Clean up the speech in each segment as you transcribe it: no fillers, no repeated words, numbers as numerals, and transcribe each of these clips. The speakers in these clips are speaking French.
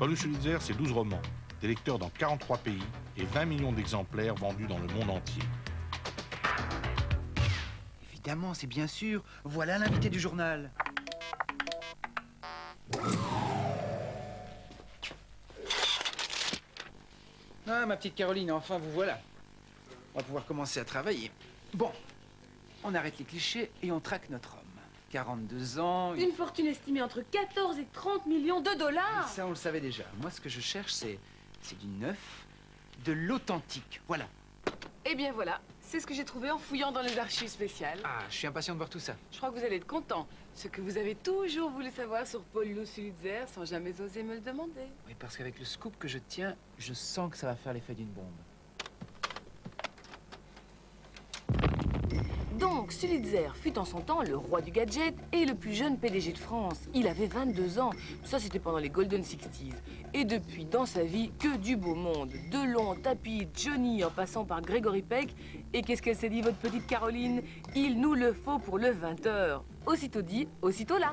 Paulus Sulitzer, c'est 12 romans, des lecteurs dans 43 pays et 20 millions d'exemplaires vendus dans le monde entier. Évidemment, c'est bien sûr. Voilà l'invité du journal. Ah, ma petite Caroline, enfin vous voilà. On va pouvoir commencer à travailler. Bon, on arrête les clichés et on traque notre homme. 42 ans... Une fortune estimée entre 14 et 30 millions de dollars. Ça, on le savait déjà. Moi, ce que je cherche, c'est du neuf, de l'authentique. Voilà. Eh bien voilà, c'est ce que j'ai trouvé en fouillant dans les archives spéciales. Ah, je suis impatient de voir tout ça. Je crois que vous allez être content. Ce que vous avez toujours voulu savoir sur Paulus Sulitzer sans jamais oser me le demander. Oui, parce qu'avec le scoop que je tiens, je sens que ça va faire l'effet d'une bombe. Donc, Sulitzer fut en son temps le roi du gadget et le plus jeune PDG de France. Il avait 22 ans. Ça, c'était pendant les Golden 60s. Et depuis, dans sa vie, que du beau monde. Delon, Tapie, Johnny, en passant par Gregory Peck. Et qu'est-ce qu'elle s'est dit, votre petite Caroline? Il nous le faut pour le 20h. Aussitôt dit, aussitôt là.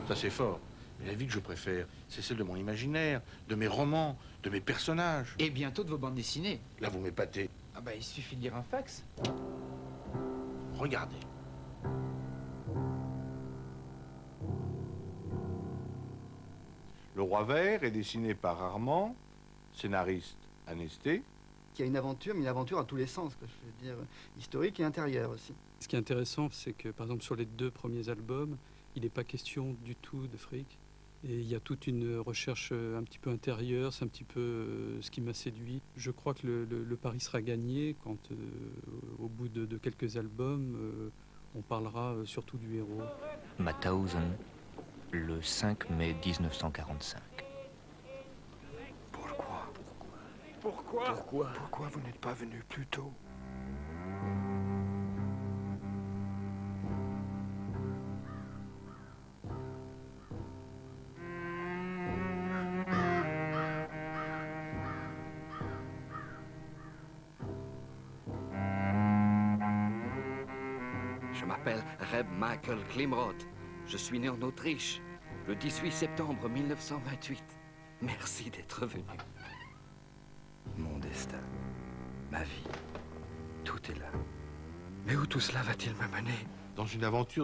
Ça, c'est fort. Mais la vie que je préfère, c'est celle de mon imaginaire, de mes romans, de mes personnages. Et bientôt de vos bandes dessinées. Là, vous m'épatez. Ah bah, il suffit de lire un fax. Regardez. Le Roi Vert est dessiné par Armand, scénariste Anesté. Qui a une aventure, mais une aventure à tous les sens, quoi, je veux dire, historique et intérieure aussi. Ce qui est intéressant, c'est que, par exemple, sur les 2 premiers albums, il n'est pas question du tout de fric. Et il y a toute une recherche un petit peu intérieure, c'est un petit peu ce qui m'a séduit. Je crois que le pari sera gagné quand, au bout de quelques albums, on parlera surtout du héros. Mauthausen, le 5 mai 1945. Pourquoi vous n'êtes pas venu plus tôt? Je m'appelle Reb Michael Klimrod. Je suis né en Autriche, le 18 septembre 1928. Merci d'être venu. Mon destin, ma vie, tout est là. Mais où tout cela va-t-il me mener? Dans une aventure